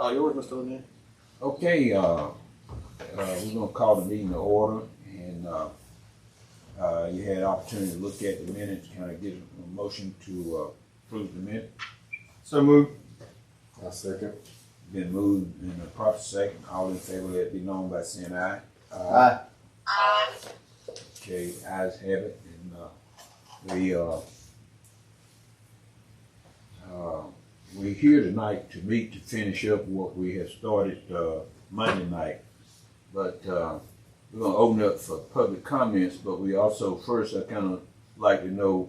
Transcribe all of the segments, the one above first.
Yours, Mr. O'Neill. Okay, we're gonna call the meeting to order, and you had opportunity to look at the minutes, kind of get a motion to approve the minute. So moved. I second. Been moved in a proper second. All in favor, let it be known by saying aye. Aye. Okay, ayes have it, and we're here tonight to meet to finish up what we had started Monday night. But we're gonna open up for public comments, but we also first I kind of like to know,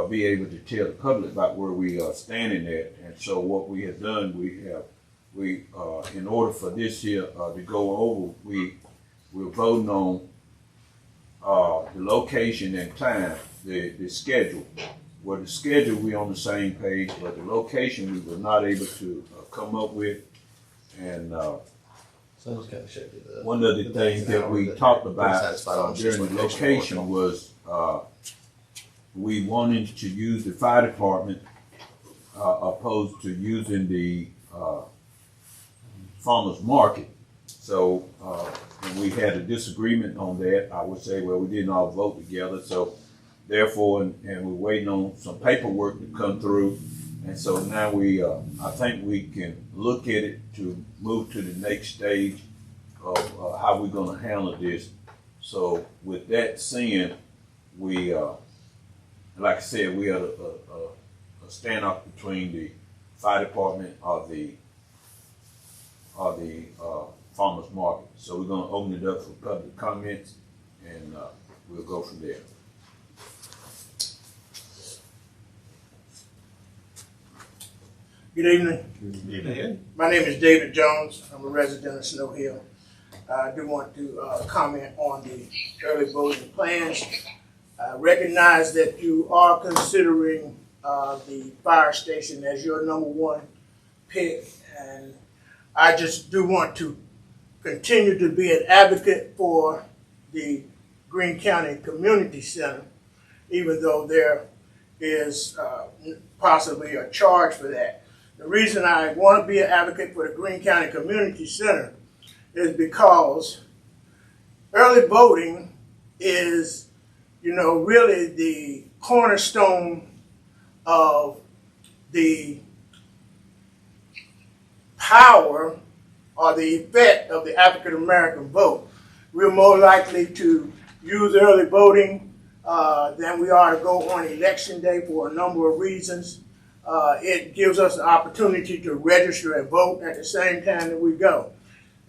be able to tell the public about where we are standing at. And so what we have done, we in order for this here to go over, we're voting on the location and time, the schedule. Well, the schedule, we on the same page, but the location we were not able to come up with. And Someone's kind of shifted the. one of the things that we talked about during the location was we wanted to use the fire department opposed to using the farmer's market. So and we had a disagreement on that. I would say, well, we didn't all vote together. So therefore, and we're waiting on some paperwork to come through. And so now I think we can look at it to move to the next stage of how we're gonna handle this. So with that saying, we, like I said, we had a standoff between the fire department or the farmer's market. So we're gonna open it up for public comments, and we'll go from there. Good evening. Good evening. My name is David Jones. I'm a resident of Snow Hill. I do want to comment on the early voting plans. I recognize that you are considering the fire station as your number one pick, and I just do want to continue to be an advocate for the Greene County Community Center, even though there is possibly a charge for that. The reason I want to be an advocate for the Greene County Community Center is because early voting is, really the cornerstone of the power or the effect of the African American vote. We're more likely to use early voting than we are to go on election day for a number of reasons. It gives us the opportunity to register and vote at the same time that we go.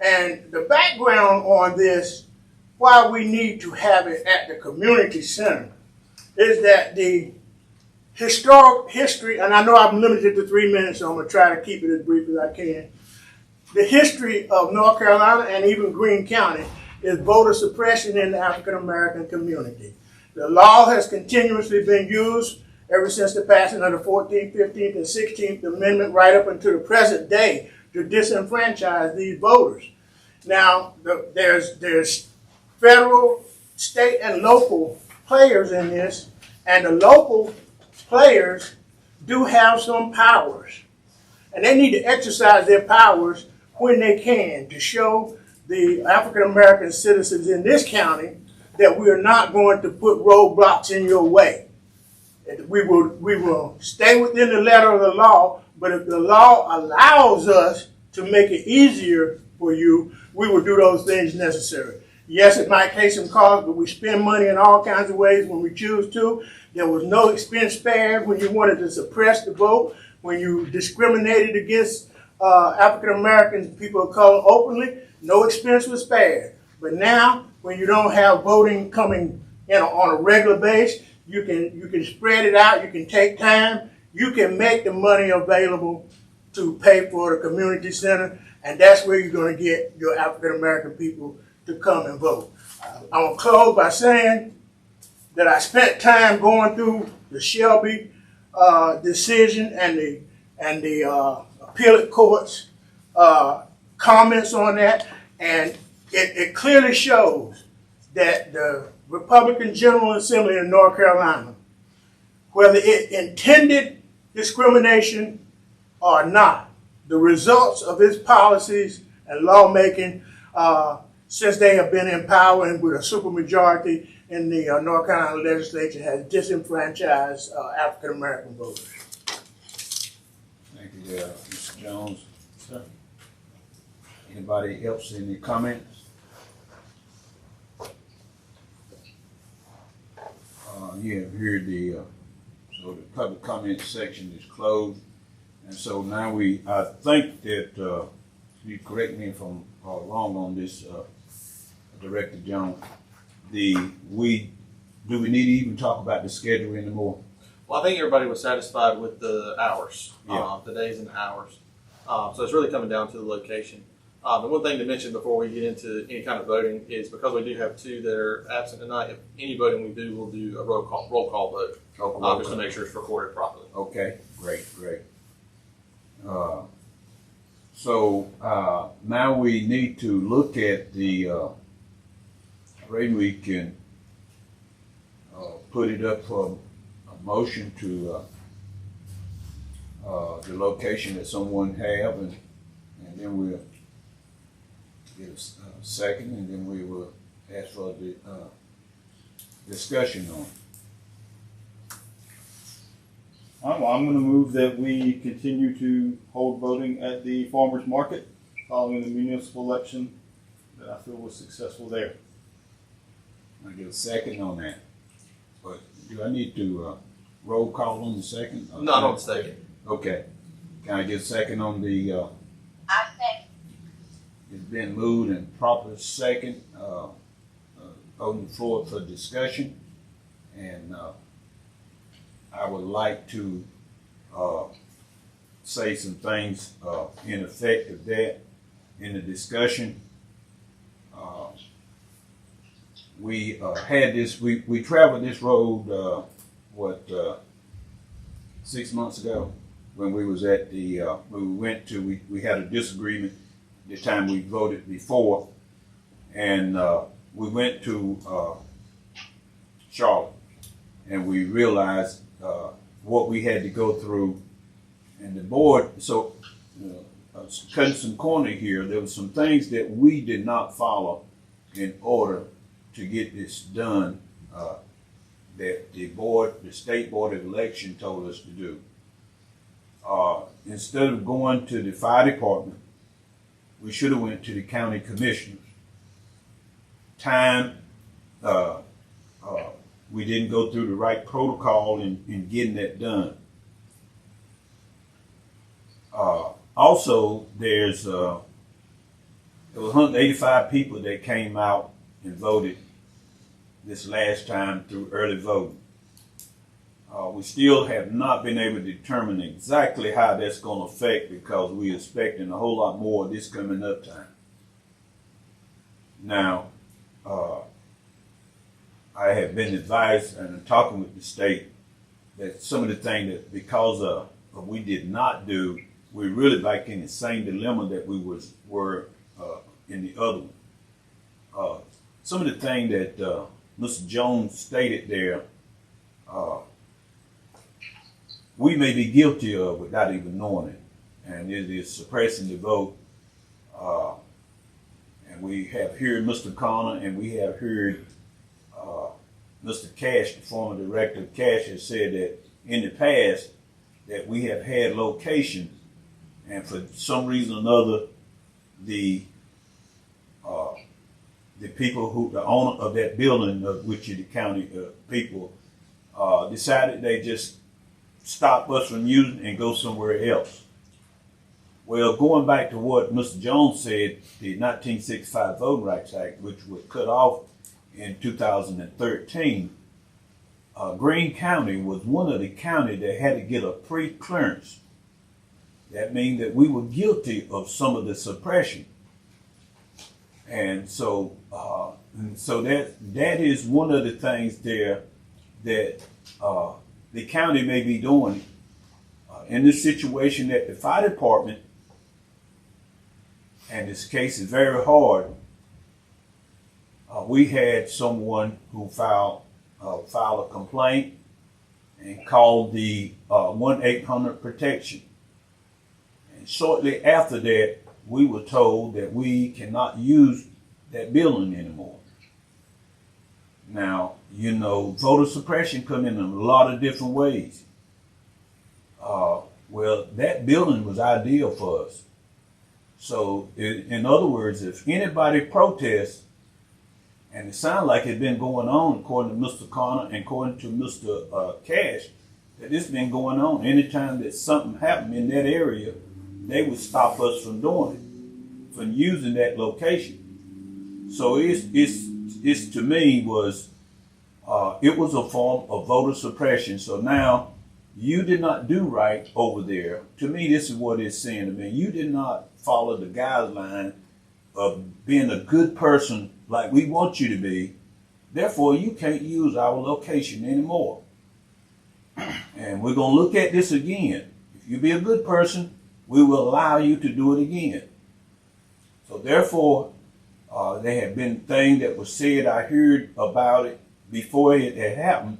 And the background on this, why we need to have it at the community center, is that the historic history, and I know I'm limited to 3 minutes, so I'm going to try to keep it as brief as I can. The history of North Carolina and even Greene County is voter suppression in the African American community. The law has continuously been used ever since the passing of the 14th, 15th, and 16th Amendment right up until the present day to disenfranchise these voters. Now, there's federal, state, and local players in this, and the local players do have some powers. And they need to exercise their powers when they can to show the African American citizens in this county that we are not going to put roadblocks in your way. We will stay within the letter of the law, but if the law allows us to make it easier for you, we will do those things necessary. Yes, it might take some cost, but we spend money in all kinds of ways when we choose to. There was no expense spared when you wanted to suppress the vote, when you discriminated against African Americans, people of color openly. No expense was spared. But now, when you don't have voting coming on a regular basis, you can spread it out. You can take time. You can make the money available to pay for the community center, and that's where you're going to get your African American people to come and vote. I'm going to close by saying that I spent time going through the Shelby decision and the appellate court's comments on that, and it clearly shows that the Republican General Assembly in North Carolina, whether it intended discrimination or not, the results of its policies and lawmaking since they have been in power and with a supermajority in the North Carolina legislature has disenfranchised African American voters. Thank you, Mr. Jones. Sir. Anybody else, any comments? You have heard so the public comment section is closed. And so now I think that, you correct me if I'm wrong on this, Director Jones, do we need to even talk about the schedule anymore? Well, I think everybody was satisfied with the hours, Yeah. the days and the hours. So it's really coming down to the location. The one thing to mention before we get into any kind of voting is because we do have two that are absent tonight, if any voting we do, we'll do a roll call vote, just to make sure it's recorded properly. Okay, great. So now we need to look at maybe we can put it up for a motion to the location that someone have, and then we'll get a second, and then we will ask for the discussion on it. All right, well, I'm going to move that we continue to hold voting at the farmers market following the municipal election that I feel was successful there. I get a second on that. But do I need to roll call on the second? Not on the second. Okay. Can I get a second on the? I second. It's been moved and proper second. Open the floor for discussion, and I would like to say some things in effect of that in the discussion. We had this. We traveled this road. 6 months ago, when we was at the when we went to we had a disagreement the time we voted before, and we went to Charlotte, and we realized what we had to go through, and the board. So, cutting some corner here, there were some things that we did not follow in order to get this done. That the state board of election told us to do. Instead of going to the fire department, we should have went to the county commissioners. We didn't go through the right protocol in getting that done. Also, there was 185 people that came out and voted this last time through early voting. We still have not been able to determine exactly how that's going to affect, because we're expecting a whole lot more this coming up time. Now, I have been advised, and I'm talking with the state, that some of the things that because of we did not do, we're really back in the same dilemma that we were in the other one. Some of the things that Mr. Jones stated there, we may be guilty of without even knowing it, and it is suppressing the vote. And we have heard Mr. Connor, and we have heard Mr. Cash, the former director of Cash, has said that in the past that we have had locations, and for some reason or another, the people the owner of that building, which is the county people, decided they just stop us from using and go somewhere else. Well, going back to what Mr. Jones said, the 1965 Voting Rights Act, which was cut off in 2013, Greene County was one of the counties that had to get a pre-clearance. That means that we were guilty of some of the suppression. And so that is one of the things there that the county may be doing in this situation, that the fire department, and this case is very hard. We had someone who filed a complaint and called the 1-800 protection. And shortly after that, we were told that we cannot use that building anymore. Now, you know, voter suppression come in a lot of different ways. Well, that building was ideal for us. So, in other words, if anybody protests, and it sounds like it's been going on, according to Mr. Connor and according to Mr. Cash, that it's been going on. Anytime that something happened in that area, they would stop us from doing it, from using that location. So it's to me was, it was a form of voter suppression. So now, you did not do right over there. To me, this is what it's saying to me. You did not follow the guideline of being a good person like we want you to be. Therefore, you can't use our location anymore. And we're going to look at this again. If you be a good person, we will allow you to do it again. So therefore, there have been things that were said. I heard about it before it had happened,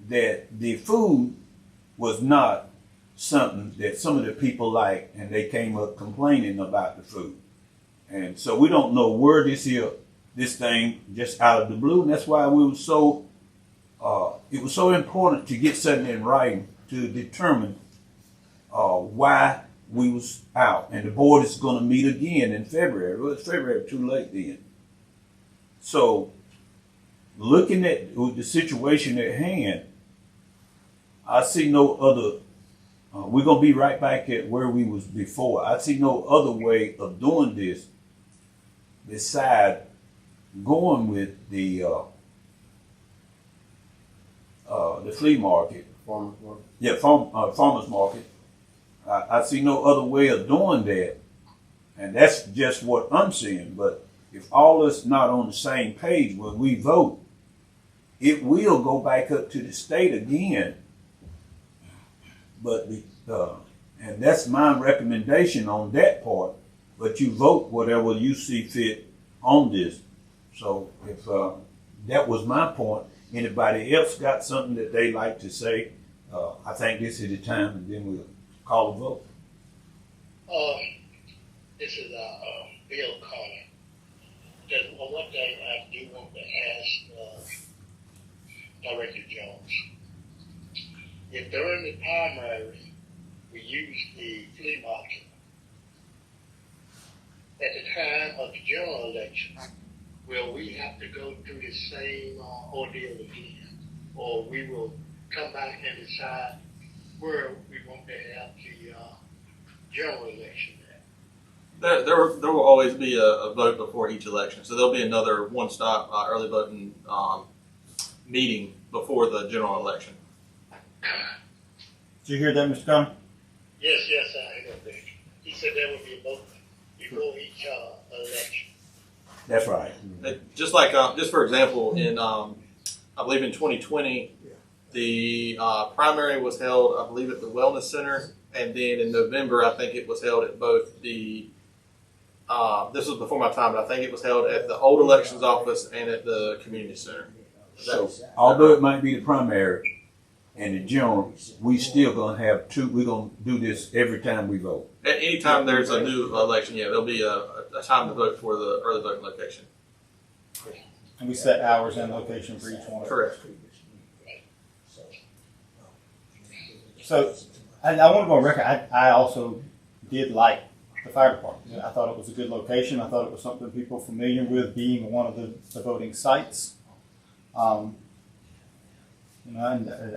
that the food was not something that some of the people liked, and they came up complaining about the food. And so we don't know where this thing just out of the blue, and that's why we were so, it was so important to get something in writing to determine why we was out. And the board is going to meet again in February. Well, it's February, too late then. So looking at the situation at hand, I see no other, we're going to be right back at where we was before. I see no other way of doing this besides going with the flea market. Farmers market. Yeah, farmers market. I see no other way of doing that. And that's just what I'm seeing. But if all us not on the same page when we vote, it will go back up to the state again. But and that's my recommendation on that part. But you vote whatever you see fit on this. So if that was my point, anybody else got something that they like to say? I think this is the time, and then we'll call a vote. This is Bill Connor. There's one thing I do want to ask Director Jones. If during the primaries we use the flea market, at the time of the general election, will we have to go through the same ordeal again? Or we will come back and decide where we want to have the general election at? There will always be a vote before each election. So there'll be another one-stop early voting meeting before the general election. Did you hear that, Mr. Connor? Yes, I heard that. He said there would be a vote before each election. That's right. Just like, just for example, in I believe in 2020, the primary was held, I believe, at the Wellness Center, and then in November, I think it was held at both the. This was before my time, but I think it was held at the old elections office and at the community center. So although it might be the primary and the general, we still gonna have two. We're gonna do this every time we vote. At any time there's a new election, yeah, there'll be a time to vote for the early voting location. And we set hours and location for each one. Correct. So I want to go on record. I also did like the fire department. I thought it was a good location. I thought it was something people are familiar with, being one of the voting sites. And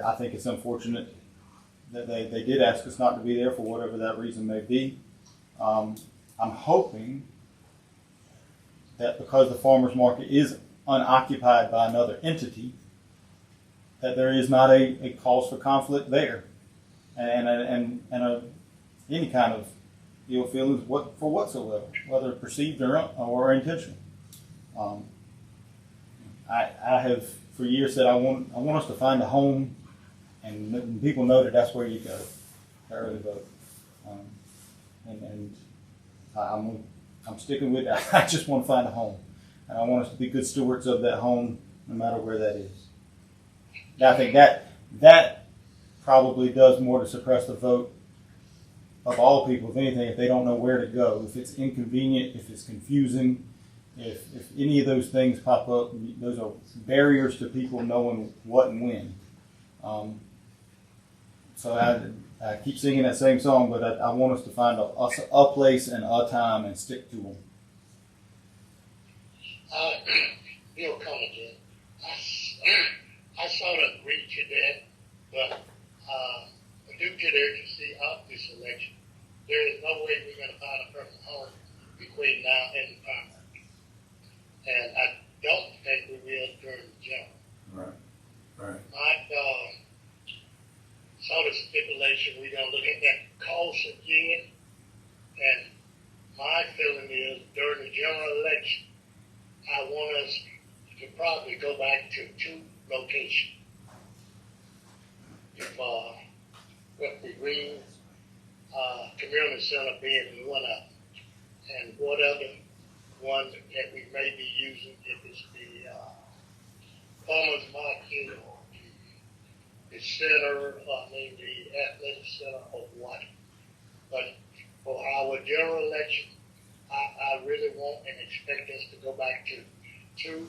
I think it's unfortunate that they did ask us not to be there for whatever that reason may be. I'm hoping that because the farmers market is unoccupied by another entity, that there is not a cause for conflict there, and any kind of ill feelings for whatsoever, whether perceived or intentional. I have for years said I want us to find a home, and people know that that's where you go to early vote. And I'm sticking with that. I just want to find a home, and I want us to be good stewards of that home, no matter where that is. And I think that probably does more to suppress the vote of all people, if anything, if they don't know where to go, if it's inconvenient, if it's confusing, if any of those things pop up, those are barriers to people knowing what and when. So I keep singing that same song, but I want us to find a place and a time and stick to them. Bill Cunningham, I sort of agree to that, but due to the urgency of this election, there is no way we're going to find a permanent home between now and the primary. And I don't think we will during the general. Right. My sort of stipulation, we're going to look at that cost again, and my feeling is during the general election, I want us to probably go back to 2 locations. If with the Greene Community Center being one of them, and what other one that we may be using, if it's the farmers market or the center, the athletic center or what. But for our general election, I really want and expect us to go back to 2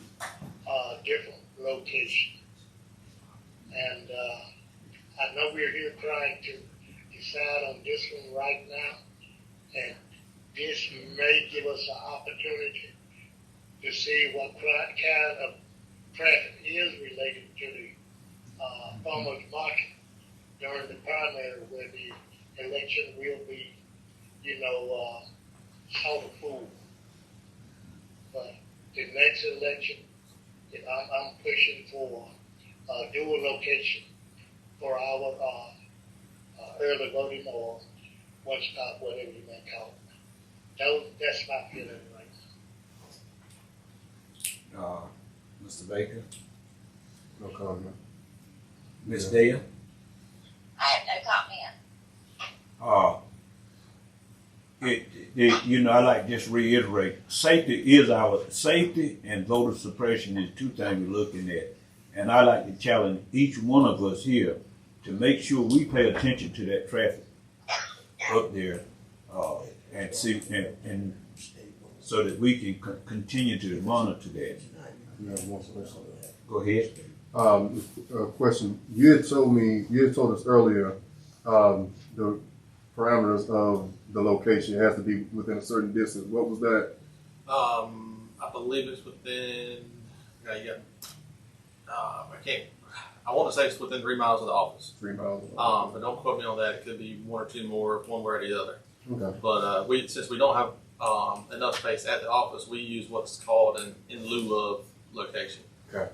different locations. And I know we're here trying to decide on this one right now, and this may give us an opportunity to see what kind of traffic is related to the farmers market during the primary, where the election will be, sort of full. But the next election, I'm pushing for a dual location for our early voting or one stop, whatever you may call it. That's my feeling right now. Mr. Baker? No comment. Ms. Dale? I have no comment. I like to just reiterate, safety and voter suppression is 2 things we're looking at. And I like to challenge each one of us here to make sure we pay attention to that traffic up there, and see, and so that we can continue to monitor that. You have one question. Go ahead. A question. You had told us earlier, the parameters of the location has to be within a certain distance. What was that? I believe it's within. I want to say it's within 3 miles of the office. 3 miles. But don't quote me on that. It could be 1 or 2 more, one way or the other. Okay. But since we don't have enough space at the office, we use what's called an in lieu of location. Okay.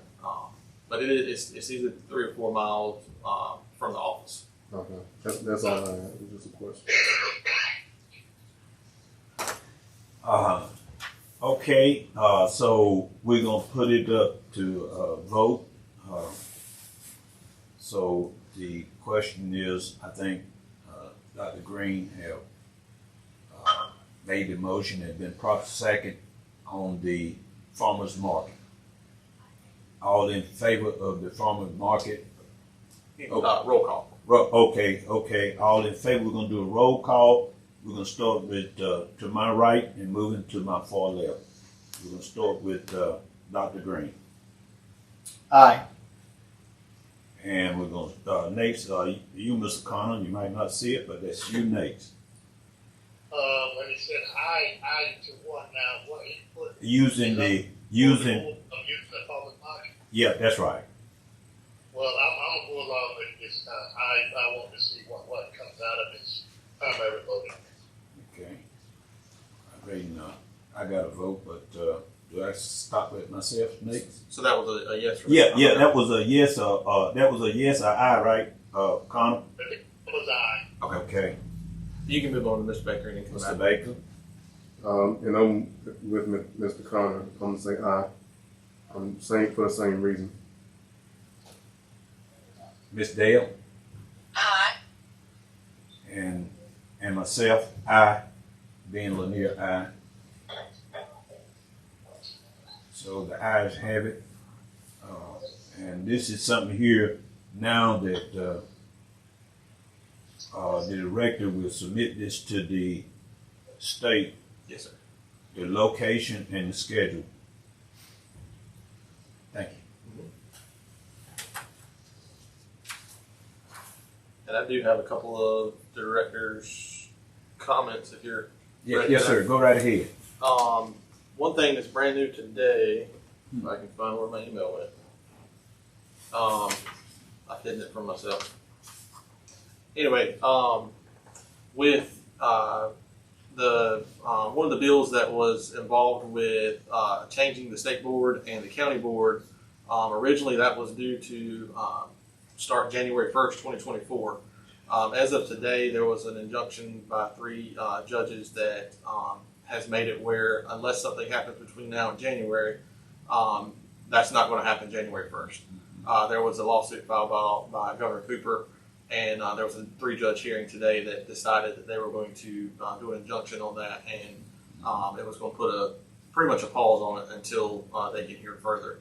But it's either 3 or 4 miles from the office. Okay. That's all I have. It's just a question. Okay, so we're gonna put it up to vote. So the question is, I think Dr. Greene have made the motion and been proper second on the farmers market. All in favor of the farmers market? Roll call. Okay. All in favor, we're gonna do a roll call. We're gonna start with to my right and moving to my far left. We're gonna start with Dr. Greene. Aye. And we're gonna next, you, Mr. Connor, you might not see it, but that's you next. When he said I to what now? What he put? Using the farmers market. Yeah, that's right. Well, I'm gonna go along with this time. I want to see what comes out of this primary voting. Okay. I got a vote, but do I stop at myself next? So that was a yes. Yeah, that was a yes. That was a yes or aye, right, Connor? It was I. Okay. You can move on to Mr. Baker and then come Mr. back. Baker. And I'm with Mr. Connor. I'm gonna say aye. I'm saying for the same reason. Miss Dale. Aye. And myself, aye. Being Lanier, aye. So the ayes have it. And this is something here now that the director will submit this to the state, Yes, sir. the location and the schedule. Thank you. And I do have a couple of directors' comments if you're Yes, ready. yes, sir. Go right ahead. One thing that's brand new today, if I can find where my email went. I've hidden it from myself. Anyway, with the one of the bills that was involved with changing the state board and the county board, originally that was due to start January 1st, 2024. As of today, there was an injunction by 3 judges that has made it where unless something happens between now and January, that's not going to happen January 1st. There was a lawsuit filed by Governor Cooper, and there was a 3-judge hearing today that decided that they were going to do an injunction on that, and it was going to put pretty much a pause on it until they can hear further.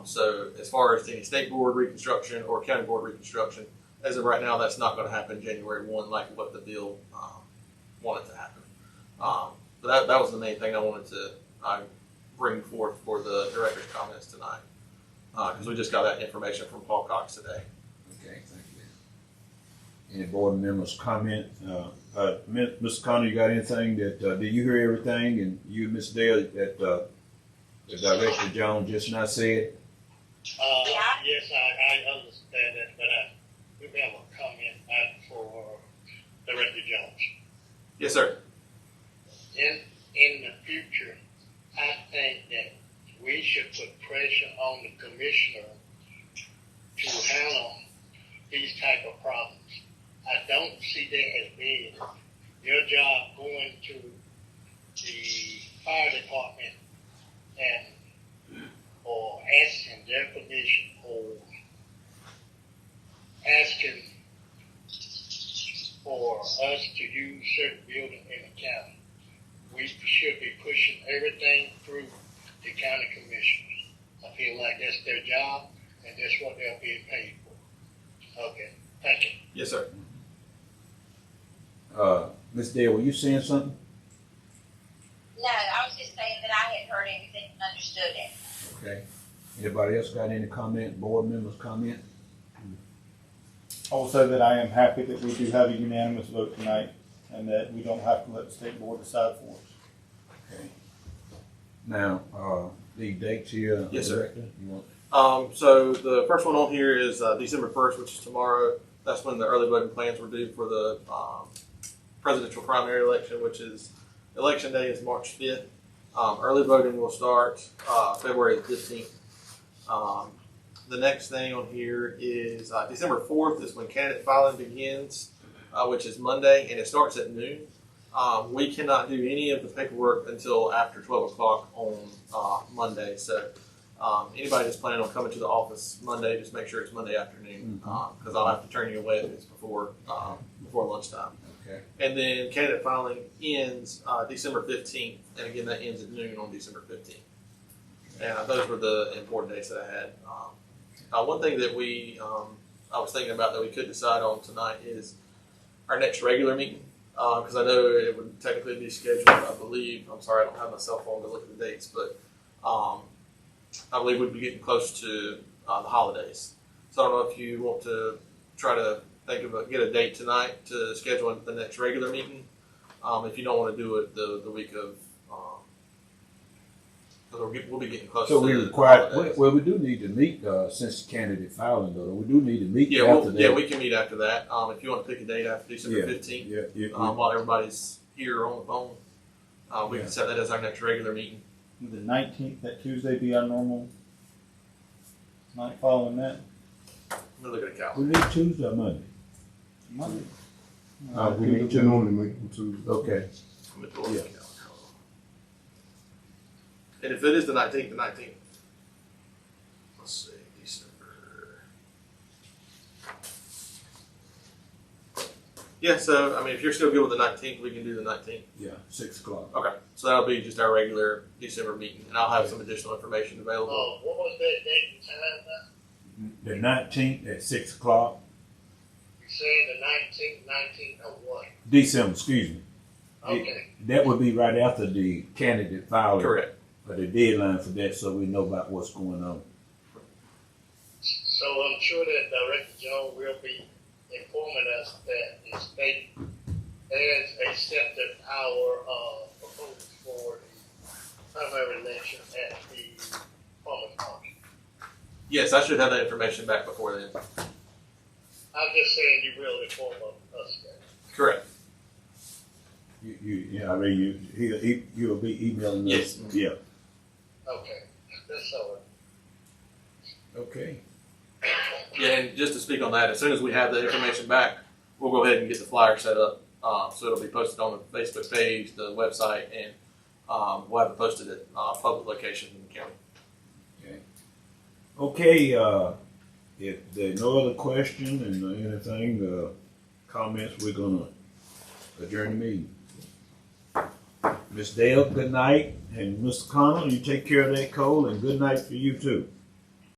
So as far as any state board reconstruction or county board reconstruction, as of right now, that's not going to happen January 1 like what the bill wanted to happen. But that was the main thing I wanted to bring forth for the director's comments tonight, because we just got that information from Paul Cox today. Okay, thank you. Any board members comment? Mr. Connor, you got anything that, did you hear everything? And you, Ms. Dale, that the Director Jones just not said? Yes, I understand that, but we have a comment for Director Jones. Yes, sir. In the future, I think that we should put pressure on the commissioner to handle these type of problems. I don't see that as being your job going to the fire department or asking their permission or asking for us to use certain buildings in the county. We should be pushing everything through the county commissioners. I feel like that's their job and that's what they're being paid for. Okay, thank you. Yes, sir. Ms. Dale, were you saying something? No, I was just saying that I hadn't heard anything and understood it. Okay. Anybody else got any comment? Board members comment? I will say that I am happy that we do have a unanimous vote tonight and that we don't have to let the state board decide for us. Okay. Now, the dates here. Yes, sir. Director, you want? So the first one on here is December 1st, which is tomorrow. That's when the early voting plans were due for the presidential primary election, which is election day is March 5th. Early voting will start February 15th. The next thing on here is December 4th is when candidate filing begins, which is Monday, and it starts at noon. We cannot do any of the paperwork until after 12 o'clock on Monday. So anybody that's planning on coming to the office Monday, just make sure it's Monday afternoon, because I'll have to turn you away if it's before lunchtime. Okay. And then candidate filing ends December 15th, and again that ends at noon on December 15th. And those were the important dates that I had. One thing that I was thinking about that we could decide on tonight is our next regular meeting, because I know it would technically be scheduled, I believe, I'm sorry I don't have my cell phone to look at the dates, but I believe we'd be getting close to the holidays. So I don't know if you want to try to get a date tonight to schedule the next regular meeting. If you don't want to do it the week of, because we'll be getting close So to we the require, holidays. well, we do need to meet, since candidate filing though, we do need to meet Yeah, after that. yeah, we can meet after that. If you want to pick a date after December Yeah. 15th, Yeah, while everybody's here on the phone, we Yeah. can set that as our next regular meeting. The 19th, that Tuesday, be our normal night following that. Let me look at the We calendar. meet Tuesday or Monday? Monday. We meet We Tuesday. normally meet on Tuesday. Okay. Let me look at the Yeah. calendar. And if it is the 19th. Let's see, December. Yeah, so, I mean, if you're still good with the 19th, we can do the 19th. Yeah, 6 o'clock. Okay, so that'll be just our regular December meeting, and I'll have some additional information available. What was that date and time now? The 19th at 6 o'clock. You saying the 19th of what? December, excuse me. Okay. That would be right after the candidate filing. Correct. But the deadline for that, so we know about what's going on. So I'm sure that Director Jones will be informing us that the state has accepted our proposal for the primary election at the farmer's market. Yes, I should have that information back before then. I'm just saying you will inform us that. Correct. Yeah, I mean, you'll be emailing us. Yes. Yeah. Okay, that's all right. Okay. Yeah, and just to speak on that, as soon as we have the information back, we'll go ahead and get the flyer set up. So it'll be posted on the Facebook page, the website, and we'll have it posted at public locations in the county. Okay, if there are no other questions and anything, comments, we're gonna adjourn the meeting. Ms. Dale, good night, and Mr. Connell, you take care of that coal, and good night for you too.